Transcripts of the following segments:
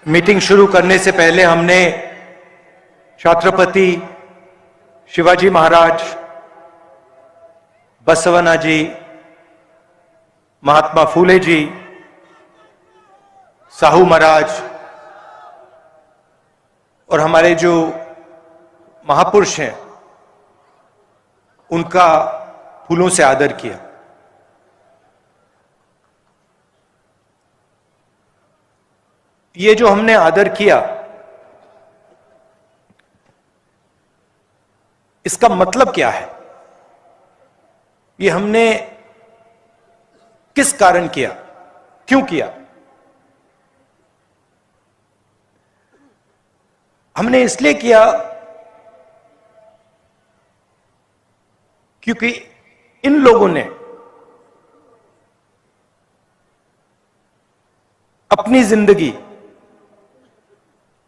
Meeting शुरू करने से पहले हमने छत्रपति शिवाजी महाराज, बसवण्णा जी, महात्मा फूले जी, साहू महाराज और हमारे जो महापुरुष हैं उनका फूलों से आदर किया। ये जो हमने आदर किया, इसका मतलब क्या है? ये हमने किस कारण किया, क्यों किया? हमने इसलिए किया क्योंकि इन लोगों ने अपनी जिंदगी,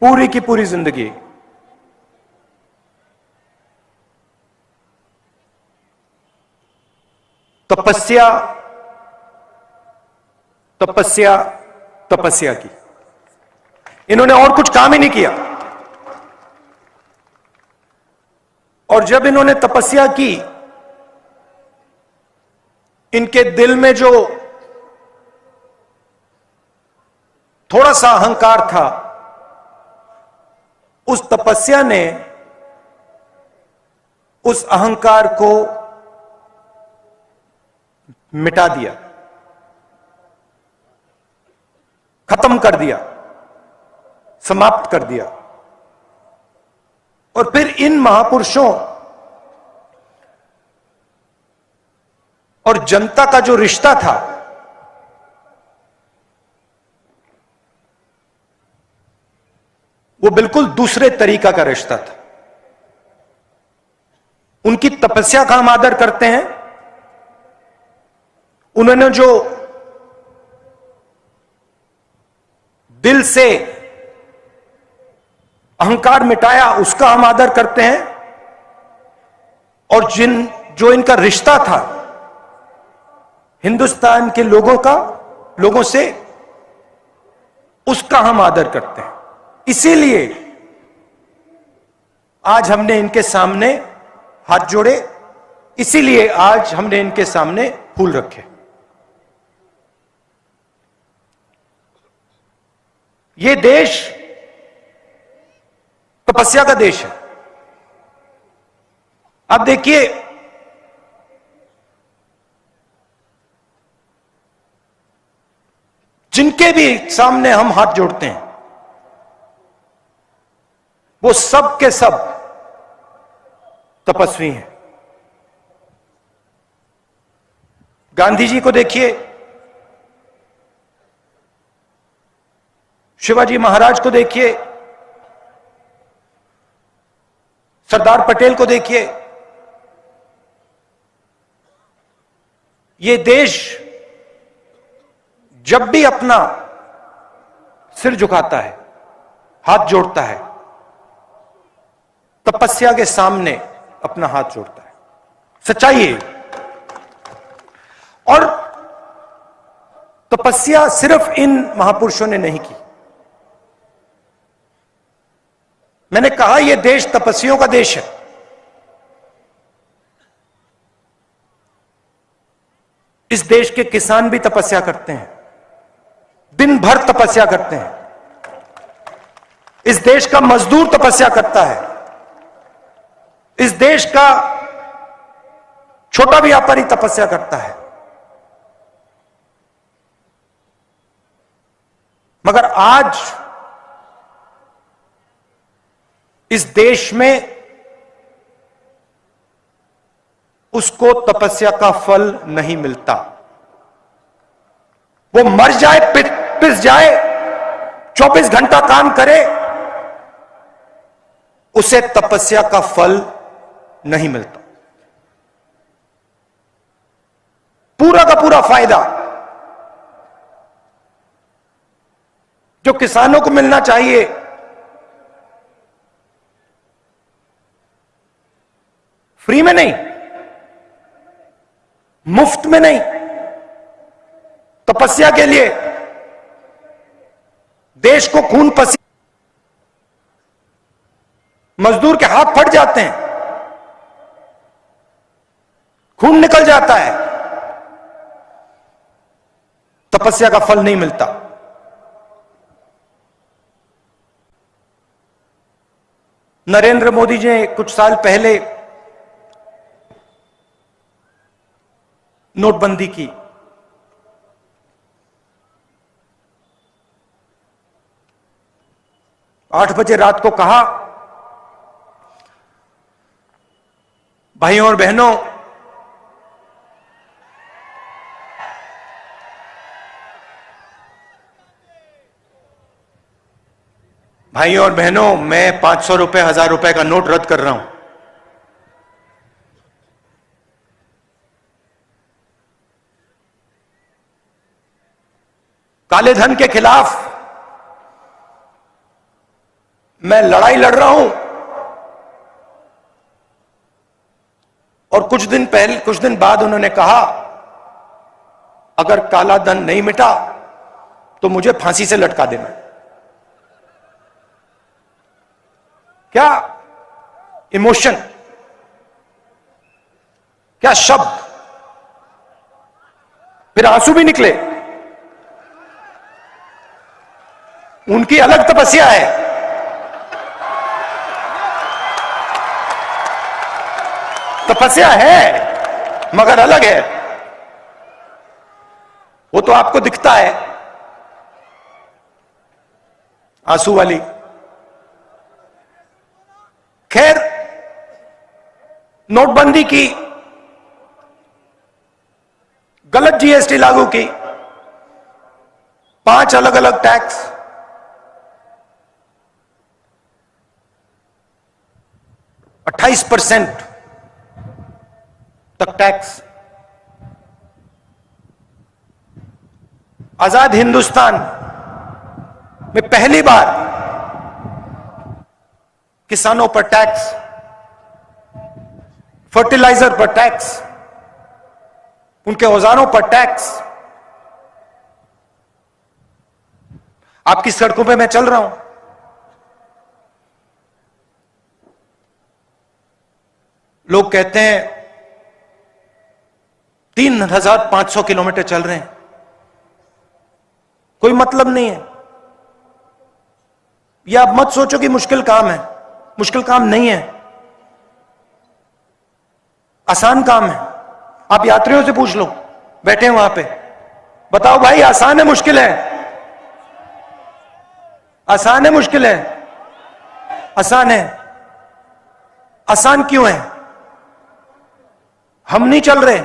पूरी की पूरी जिंदगी तपस्या तपस्या तपस्या की। इन्होंने और कुछ काम ही नहीं किया। और जब इन्होंने तपस्या की, इनके दिल में जो थोड़ा सा अहंकार था, उस तपस्या ने उस अहंकार को मिटा दिया, खत्म कर दिया, समाप्त कर दिया। और फिर इन महापुरुषों और जनता का जो रिश्ता था, वो बिल्कुल दूसरे तरीका का रिश्ता था। उनकी तपस्या का हम आदर करते हैं। उन्होंने जो दिल से अहंकार मिटाया, उसका हम आदर करते हैं। और जो इनका रिश्ता था हिंदुस्तान के लोगों से, उसका हम आदर करते हैं। इसीलिए आज हमने इनके सामने हाथ जोड़े, इसीलिए आज हमने इनके सामने फूल रखे। ये देश तपस्या का देश है। अब देखिए, जिनके भी सामने हम हाथ जोड़ते हैं, वो सब के सब तपस्वी हैं। गांधी जी को देखिए, शिवाजी महाराज को देखिए, सरदार पटेल को देखिए। ये देश जब भी अपना सिर झुकाता है, हाथ जोड़ता है, तपस्या के सामने अपना हाथ जोड़ता है। सच्चाई है। और तपस्या सिर्फ इन महापुरुषों ने नहीं की। मैंने कहा, यह देश तपस्वियों का देश है। इस देश के किसान भी तपस्या करते हैं, दिन भर तपस्या करते हैं। इस देश का मजदूर तपस्या करता है। इस देश का छोटा व्यापारी तपस्या करता है। मगर आज इस देश में उसको तपस्या का फल नहीं मिलता। वो मर जाए, पिस जाए, 24 घंटा काम करे, उसे तपस्या का फल नहीं मिलता। पूरा का पूरा फायदा जो किसानों को मिलना चाहिए, फ्री में नहीं, मुफ्त में नहीं, तपस्या के लिए देश को खून पसीने, मजदूर के हाथ फट जाते हैं, खून निकल जाता है, तपस्या का फल नहीं मिलता। नरेंद्र मोदी जी ने कुछ साल पहले नोटबंदी की। आठ बजे रात को कहा, भाइयों और बहनों, भाइयों और बहनों, मैं 500 रुपए, 1000 रुपए का नोट रद्द कर रहा हूं। काले धन के खिलाफ मैं लड़ाई लड़ रहा हूं। और कुछ दिन बाद उन्होंने कहा, अगर काला धन नहीं मिटा तो मुझे फांसी से लटका देना। क्या इमोशन, क्या शब्द, फिर आंसू भी निकले। उनकी अलग तपस्या है, तपस्या है मगर अलग है। वो तो आपको दिखता है आंसू वाली। खैर, नोटबंदी की, गलत जीएसटी लागू की, 5 अलग अलग टैक्स, 28% तक टैक्स। आजाद हिंदुस्तान में पहली बार किसानों पर टैक्स, फर्टिलाइजर पर टैक्स, उनके औजारों पर टैक्स। आपकी सड़कों पे मैं चल रहा हूं, लोग कहते हैं 3500 किलोमीटर चल रहे हैं, कोई मतलब नहीं है। यह आप मत सोचो कि मुश्किल काम है, मुश्किल काम नहीं है, आसान काम है। आप यात्रियों से पूछ लो, बैठे हैं वहां पे, बताओ भाई आसान है मुश्किल है? आसान है मुश्किल है? आसान है। आसान क्यों है? हम नहीं चल रहे,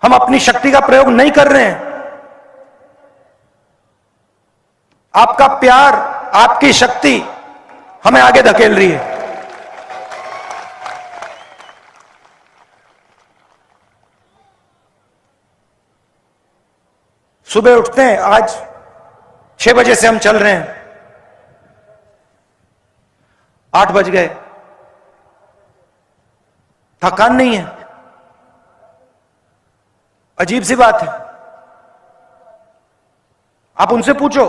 हम अपनी शक्ति का प्रयोग नहीं कर रहे हैं। आपका प्यार, आपकी शक्ति हमें आगे धकेल रही है। सुबह उठते हैं, आज 6 बजे से हम चल रहे हैं, 8 बज गए, थकान नहीं है। अजीब सी बात है, आप उनसे पूछो।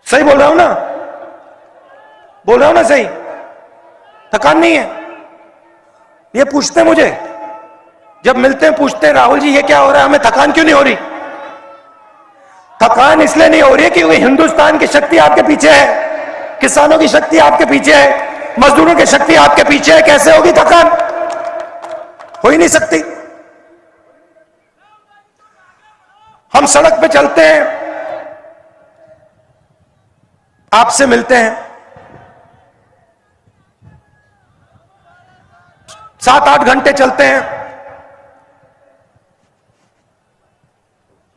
सही बोल रहा हूं ना? बोल रहा हूं ना सही? थकान नहीं है। ये पूछते हैं मुझे, जब मिलते हैं पूछते हैं, राहुल जी ये क्या हो रहा है, हमें थकान क्यों नहीं हो रही? थकान इसलिए नहीं हो रही क्योंकि हिंदुस्तान की शक्ति आपके पीछे है, किसानों की शक्ति आपके पीछे है, मजदूरों की शक्ति आपके पीछे है। कैसे होगी थकान? हो ही नहीं सकती। हम सड़क पे चलते हैं, आपसे मिलते हैं, 7-8 घंटे चलते हैं,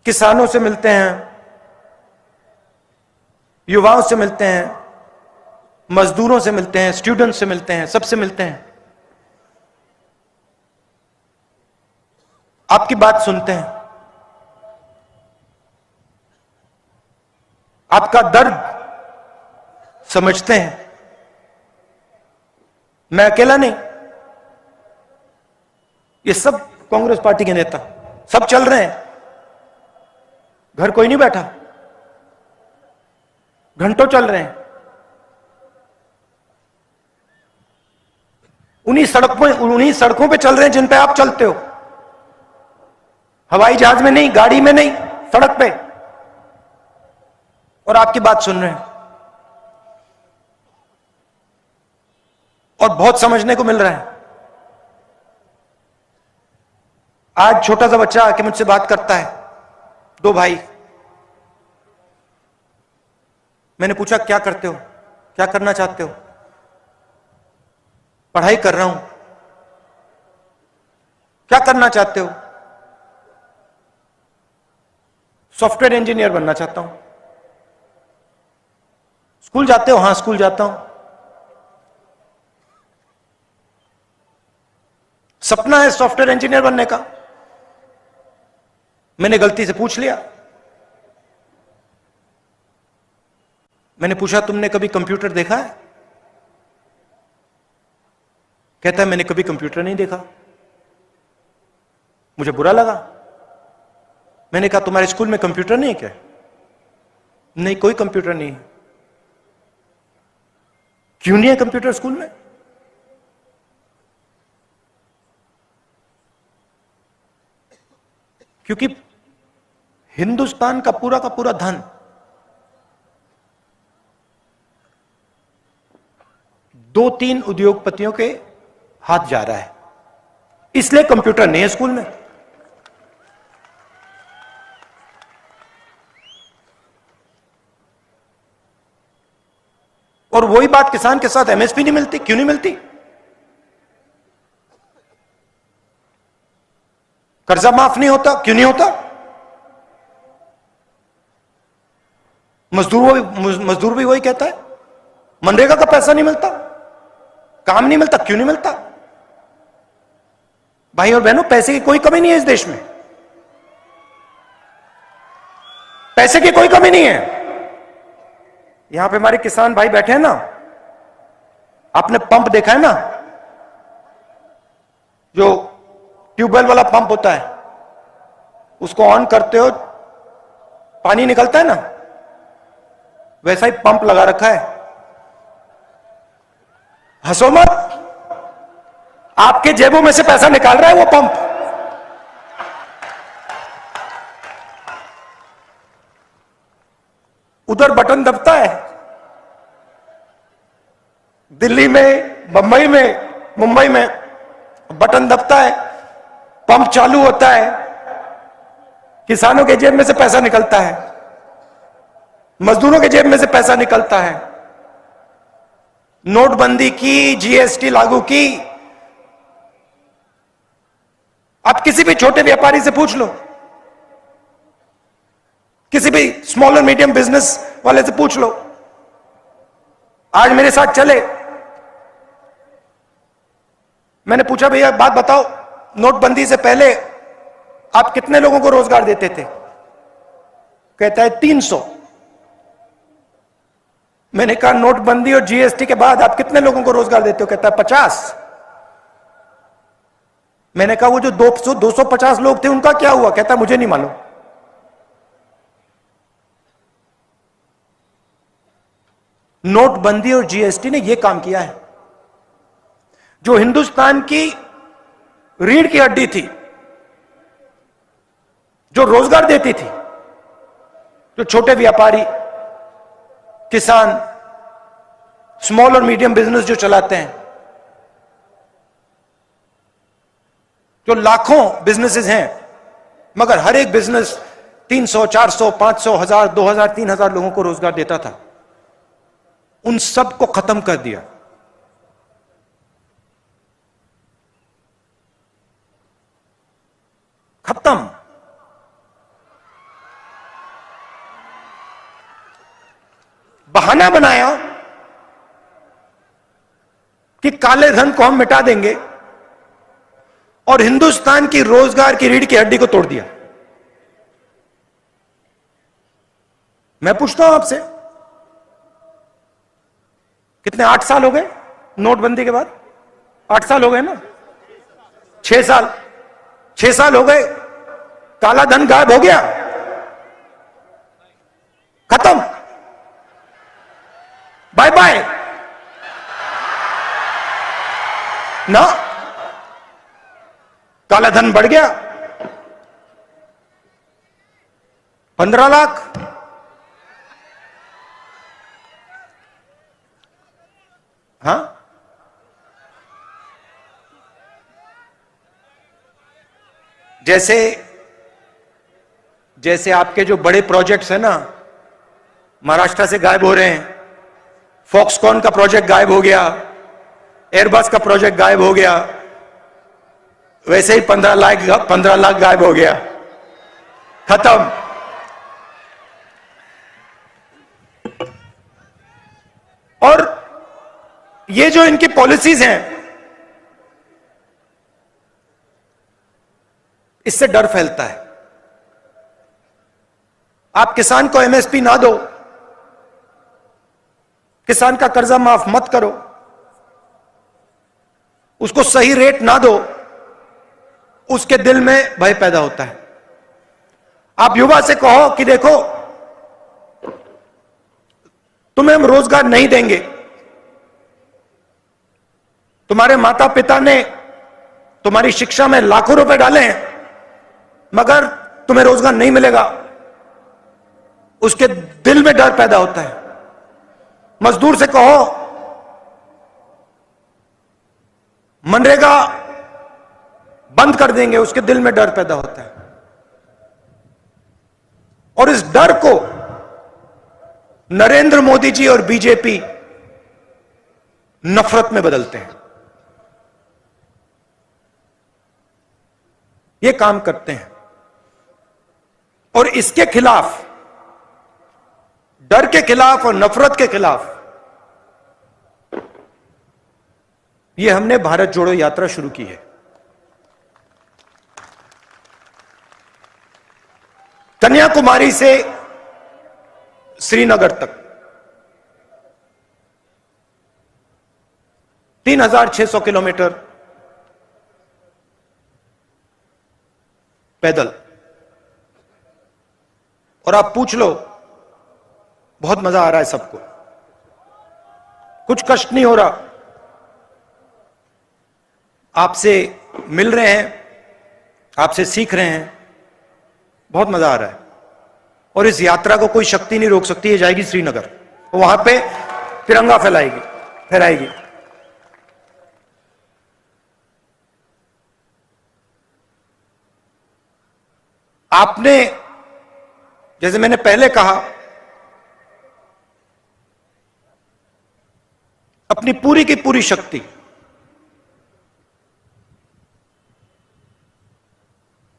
किसानों से मिलते हैं, युवाओं से मिलते हैं, मजदूरों से मिलते हैं, स्टूडेंट से मिलते हैं, सबसे मिलते हैं, आपकी बात सुनते हैं, आपका दर्द समझते हैं। मैं अकेला नहीं, ये सब कांग्रेस पार्टी के नेता सब चल रहे हैं, घर कोई नहीं बैठा। घंटों चल रहे हैं। उन्हीं सड़कों पे चल रहे हैं जिन पे आप चलते हो। हवाई जहाज में नहीं, गाड़ी में नहीं, सड़क पे। और आपकी बात सुन रहे हैं। और बहुत समझने को मिल रहा है। आज छोटा सा बच्चा आके मुझसे बात करता है, दो भाई। मैंने पूछा क्या करते हो, क्या करना चाहते हो? पढ़ाई कर रहा हूं। क्या करना चाहते हो? सॉफ्टवेयर इंजीनियर बनना चाहता हूं। स्कूल जाते हो? हां, स्कूल जाता हूं। सपना है सॉफ्टवेयर इंजीनियर बनने का। मैंने गलती से पूछ लिया। मैंने पूछा तुमने कभी कंप्यूटर देखा है? कहता है मैंने कभी कंप्यूटर नहीं देखा। मुझे बुरा लगा। मैंने कहा तुम्हारे स्कूल में कंप्यूटर नहीं है क्या? नहीं, कोई कंप्यूटर नहीं है। क्यों नहीं है कंप्यूटर स्कूल में? क्योंकि हिंदुस्तान का पूरा धन दो तीन उद्योगपतियों के हाथ जा रहा है, इसलिए कंप्यूटर नहीं है स्कूल में। और वही बात किसान के साथ एमएसपी नहीं मिलती। क्यों नहीं मिलती? कर्जा माफ नहीं होता। क्यों नहीं होता? मजदूर भी वही कहता है, मनरेगा का पैसा नहीं मिलता, काम नहीं मिलता। क्यों नहीं मिलता? भाई और बहनों, पैसे की कोई कमी नहीं है इस देश में। पैसे की कोई कमी नहीं है। यहां पे हमारे किसान भाई बैठे हैं ना, आपने पंप देखा है ना, जो ट्यूबवेल वाला पंप होता है, उसको ऑन करते हो पानी निकलता है ना, वैसा ही पंप लगा रखा है। हंसो मत, आपके जेबों में से पैसा निकाल रहा है वो पंप। उधर बटन दबता है, दिल्ली में, बंबई में, मुंबई में बटन दबता है, पंप चालू होता है, किसानों के जेब में से पैसा निकलता है, मजदूरों के जेब में से पैसा निकलता है। नोटबंदी की, जीएसटी लागू की, आप किसी भी छोटे व्यापारी से पूछ लो, किसी भी स्मॉल और मीडियम बिजनेस वाले से पूछ लो। आज मेरे साथ चले, मैंने पूछा भैया बात बताओ, नोटबंदी से पहले आप कितने लोगों को रोजगार देते थे? कहता है 300। मैंने कहा नोटबंदी और जीएसटी के बाद आप कितने लोगों को रोजगार देते हो? कहता है 50। मैंने कहा वो जो 250 लोग थे उनका क्या हुआ? कहता है मुझे नहीं मालूम। नोटबंदी और जीएसटी ने यह काम किया है। जो हिंदुस्तान की रीढ़ की हड्डी थी, जो रोजगार देती थी, जो छोटे व्यापारी, किसान, स्मॉल और मीडियम बिजनेस जो चलाते हैं, जो लाखों बिजनेसेस हैं, मगर हर एक बिजनेस 300, 400, 500, 1000, 2000, 3000 लोगों को रोजगार देता था, उन सब को खत्म कर दिया। खत्म। बहाना बनाया कि काले धन को हम मिटा देंगे और हिंदुस्तान की रोजगार की रीढ़ की हड्डी को तोड़ दिया। मैं पूछता हूं आपसे, कितने 8 साल हो गए नोटबंदी के बाद? 8 साल हो गए ना? 6 साल, 6 साल हो गए, काला धन गायब हो गया, खत्म। पाए ना। काला धन बढ़ गया 15 लाख। हाँ, जैसे जैसे आपके जो बड़े प्रोजेक्ट्स हैं ना, महाराष्ट्र से गायब हो रहे हैं। फॉक्सकॉन का प्रोजेक्ट गायब हो गया, एयरबस का प्रोजेक्ट गायब हो गया, वैसे ही 15 लाख गायब हो गया, खत्म। और ये जो इनकी पॉलिसीज हैं, इससे डर फैलता है। आप किसान को एमएसपी ना दो, किसान का कर्जा माफ मत करो, उसको सही रेट ना दो, उसके दिल में भय पैदा होता है। आप युवा से कहो कि देखो तुम्हें हम रोजगार नहीं देंगे, तुम्हारे माता पिता ने तुम्हारी शिक्षा में लाखों रुपए डाले हैं, मगर तुम्हें रोजगार नहीं मिलेगा, उसके दिल में डर पैदा होता है। मजदूर से कहो मनरेगा बंद कर देंगे, उसके दिल में डर पैदा होता है। और इस डर को नरेंद्र मोदी जी और बीजेपी नफरत में बदलते हैं। ये काम करते हैं और इसके खिलाफ, डर के खिलाफ और नफरत के खिलाफ, ये हमने भारत जोड़ो यात्रा शुरू की है। कन्याकुमारी से श्रीनगर तक 3600 किलोमीटर पैदल। और आप पूछ लो, बहुत मजा आ रहा है सबको, कुछ कष्ट नहीं हो रहा। आपसे मिल रहे हैं, आपसे सीख रहे हैं, बहुत मजा आ रहा है। और इस यात्रा को कोई शक्ति नहीं रोक सकती। ये जाएगी श्रीनगर, वहां पे तिरंगा फहराएगी। आपने, जैसे मैंने पहले कहा, अपनी पूरी की पूरी शक्ति,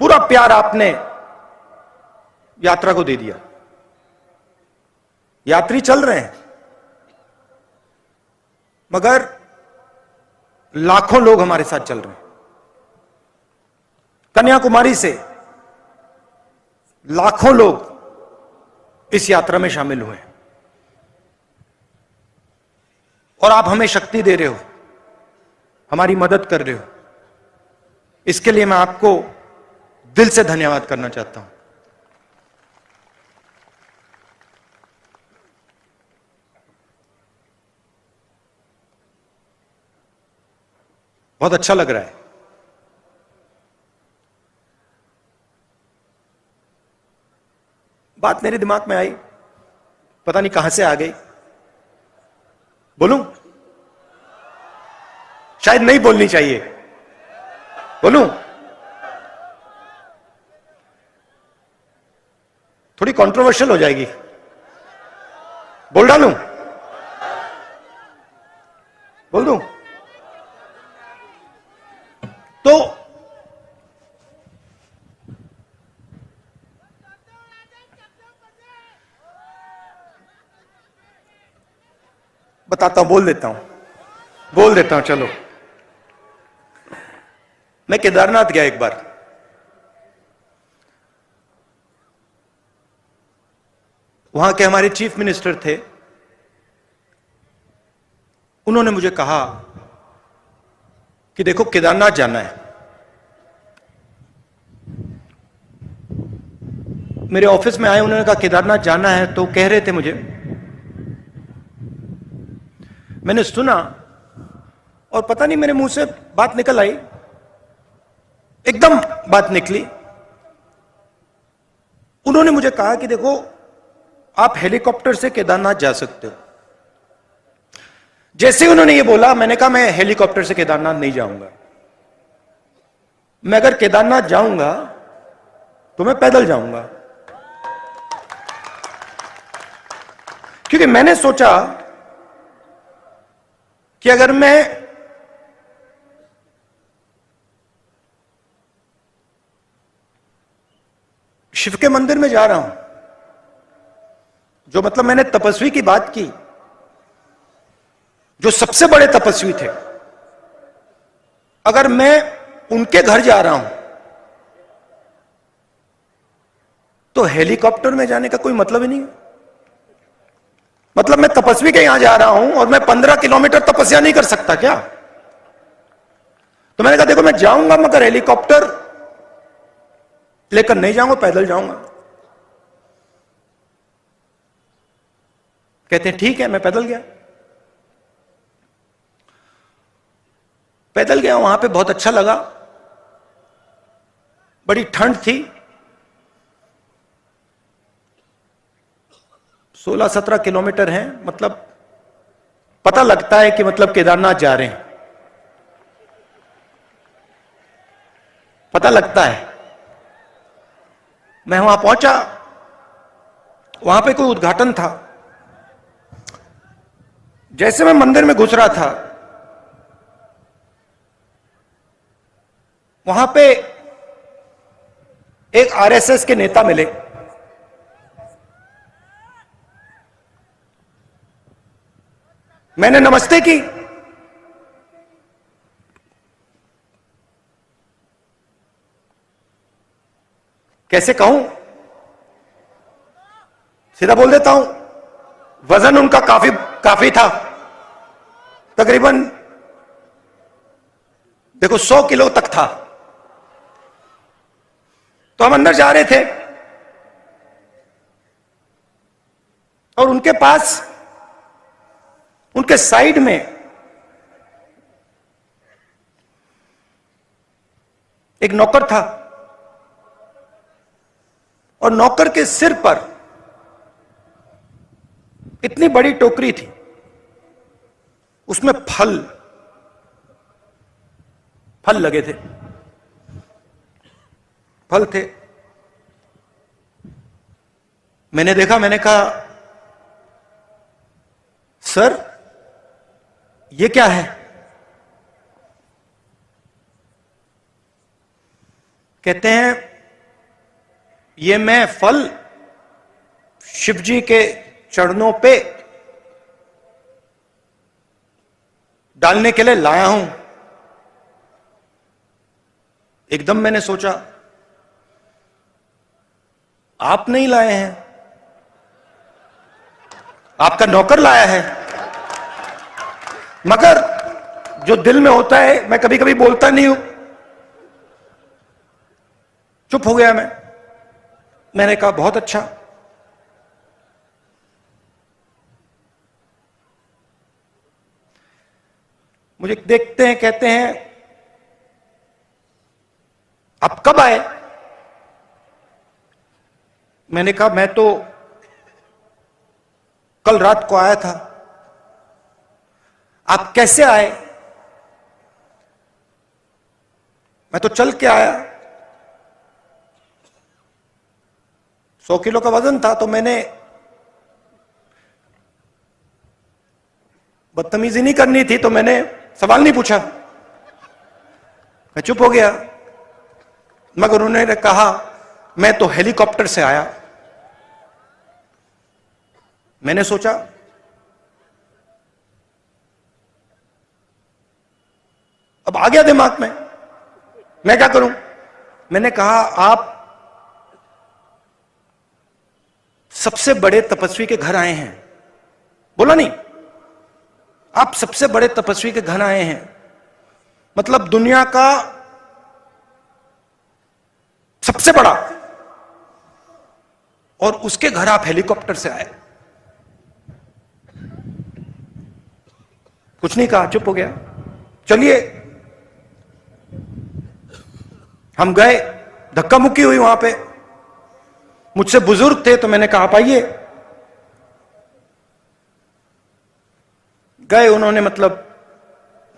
पूरा प्यार आपने यात्रा को दे दिया। यात्री चल रहे हैं, मगर लाखों लोग हमारे साथ चल रहे हैं। कन्याकुमारी से लाखों लोग इस यात्रा में शामिल हुए हैं और आप हमें शक्ति दे रहे हो, हमारी मदद कर रहे हो। इसके लिए मैं आपको दिल से धन्यवाद करना चाहता हूं। बहुत अच्छा लग रहा है। बात मेरे दिमाग में आई, पता नहीं कहां से आ गई। बोलूं? शायद नहीं बोलनी चाहिए। बोलूं? थोड़ी कंट्रोवर्शियल हो जाएगी। बोल डालूं? बोल दूं? तो बताता हूं, बोल देता हूं। चलो, मैं केदारनाथ गया एक बार। वहां के हमारे चीफ मिनिस्टर थे, उन्होंने मुझे कहा कि देखो केदारनाथ जाना है। मेरे ऑफिस में आए, उन्होंने कहा केदारनाथ जाना है, तो कह रहे थे मुझे मैंने सुना और पता नहीं मेरे मुंह से बात निकल आई, एकदम बात निकली। उन्होंने मुझे कहा कि देखो, आप हेलीकॉप्टर से केदारनाथ जा सकते हो। जैसे ही उन्होंने ये बोला, मैंने कहा मैं हेलीकॉप्टर से केदारनाथ नहीं जाऊंगा। मैं अगर केदारनाथ जाऊंगा तो मैं पैदल जाऊंगा, क्योंकि मैंने सोचा कि अगर मैं शिव के मंदिर में जा रहा हूं, जो मतलब मैंने तपस्वी की बात की, जो सबसे बड़े तपस्वी थे, अगर मैं उनके घर जा रहा हूं तो हेलीकॉप्टर में जाने का कोई मतलब ही नहीं है। मतलब मैं तपस्वी के यहां जा रहा हूं और मैं 15 किलोमीटर तपस्या नहीं कर सकता क्या? तो मैंने कहा देखो, मैं जाऊंगा मगर हेलीकॉप्टर लेकर नहीं जाऊंगा, पैदल जाऊंगा। कहते हैं ठीक है। मैं पैदल गया। पैदल गया, वहां पे बहुत अच्छा लगा। बड़ी ठंड थी। 16-17 किलोमीटर है, मतलब पता लगता है कि मतलब केदारनाथ जा रहे हैं, पता लगता है। मैं वहां पहुंचा, वहां पे कोई उद्घाटन था। जैसे मैं मंदिर में घुस रहा था, वहां पे एक आरएसएस के नेता मिले। मैंने नमस्ते की। कैसे कहूं, सीधा बोल देता हूं, वजन उनका काफी था, तकरीबन देखो 100 किलो तक था। तो हम अंदर जा रहे थे और उनके पास, उनके साइड में एक नौकर था और नौकर के सिर पर इतनी बड़ी टोकरी थी, उसमें फल लगे थे, फल थे। मैंने देखा, मैंने कहा सर ये क्या है? कहते हैं ये मैं फल शिव जी के चरणों पे डालने के लिए लाया हूं। एकदम मैंने सोचा, आप नहीं लाए हैं, आपका नौकर लाया है। मगर जो दिल में होता है, मैं कभी कभी बोलता नहीं हूं। चुप हो गया मैं। मैंने कहा बहुत अच्छा। मुझे देखते हैं, कहते हैं आप कब आए? मैंने कहा मैं तो कल रात को आया था। आप कैसे आए? मैं तो चल के आया। 100 किलो का वजन था, तो मैंने बदतमीजी नहीं करनी थी, तो मैंने सवाल नहीं पूछा। मैं चुप हो गया। मगर उन्होंने कहा मैं तो हेलीकॉप्टर से आया। मैंने सोचा अब आ गया दिमाग में, मैं क्या करूं? मैंने कहा आप सबसे बड़े तपस्वी के घर आए हैं। बोला नहीं, आप सबसे बड़े तपस्वी के घर आए हैं, मतलब दुनिया का सबसे बड़ा, और उसके घर आप हेलीकॉप्टर से आए। कुछ नहीं कहा, चुप हो गया। चलिए, हम गए, धक्का मुक्की हुई वहां पे। मुझसे बुजुर्ग थे तो मैंने कहा आप आइए। गए, उन्होंने मतलब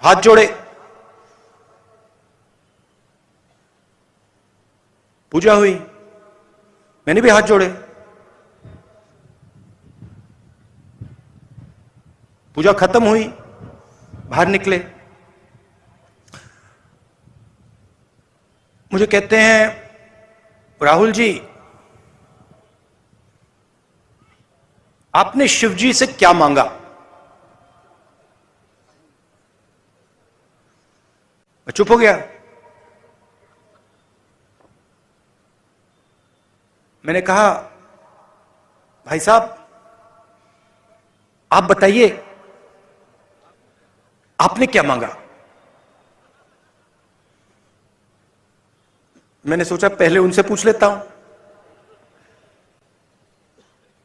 हाथ जोड़े, पूजा हुई, मैंने भी हाथ जोड़े, पूजा खत्म हुई, बाहर निकले। मुझे कहते हैं राहुल जी, आपने शिव जी से क्या मांगा? मैं चुप हो गया। मैंने कहा भाई साहब आप बताइए आपने क्या मांगा? मैंने सोचा पहले उनसे पूछ लेता हूं।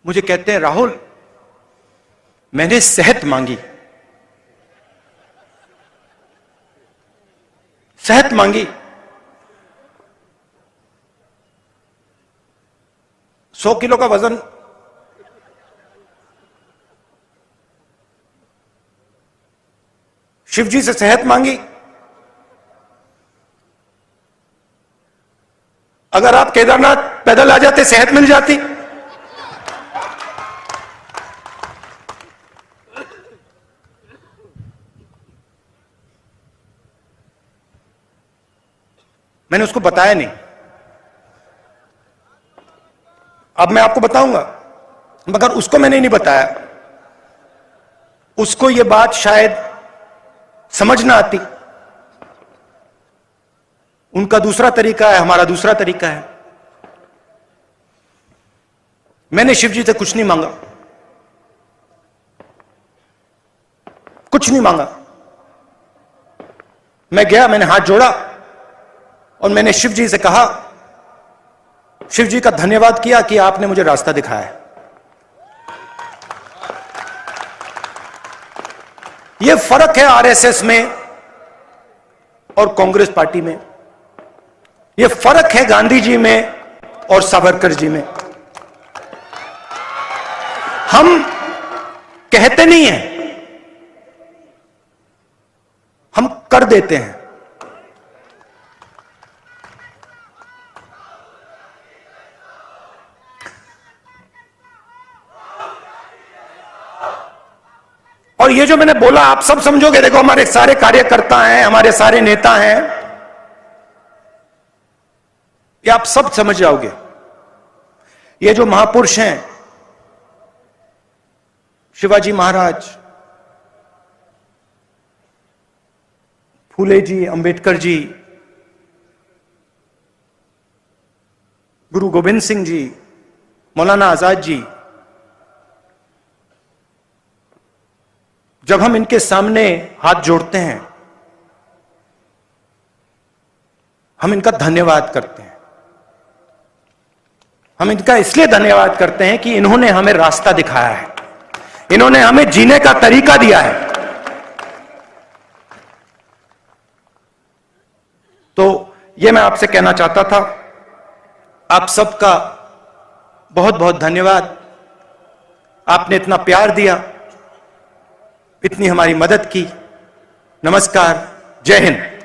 मुझे कहते हैं राहुल मैंने सेहत मांगी, सेहत मांगी। 100 किलो का वजन, शिव जी से सेहत मांगी। अगर आप केदारनाथ पैदल आ जाते सेहत मिल जाती। मैंने उसको बताया नहीं। अब मैं आपको बताऊंगा, मगर उसको मैंने नहीं बताया। उसको यह बात शायद समझ ना आती। उनका दूसरा तरीका है, हमारा दूसरा तरीका है। मैंने शिव जी से कुछ नहीं मांगा, कुछ नहीं मांगा। मैं गया, मैंने हाथ जोड़ा और मैंने शिव जी से कहा, शिव जी का धन्यवाद किया कि आपने मुझे रास्ता दिखाया है। यह फर्क है आरएसएस में और कांग्रेस पार्टी में। यह फर्क है गांधी जी में और सावरकर जी में। हम कहते नहीं हैं, हम कर देते हैं। और ये जो मैंने बोला आप सब समझोगे। देखो हमारे सारे कार्यकर्ता हैं, हमारे सारे नेता हैं, ये आप सब समझ जाओगे। ये जो महापुरुष हैं, शिवाजी महाराज, फूले जी, अंबेडकर जी, गुरु गोविंद सिंह जी, मौलाना आजाद जी, जब हम इनके सामने हाथ जोड़ते हैं, हम इनका धन्यवाद करते हैं। हम इनका इसलिए धन्यवाद करते हैं कि इन्होंने हमें रास्ता दिखाया है, इन्होंने हमें जीने का तरीका दिया है। तो यह मैं आपसे कहना चाहता था। आप सबका बहुत बहुत धन्यवाद। आपने इतना प्यार दिया, इतनी हमारी मदद की। नमस्कार, जय हिंद।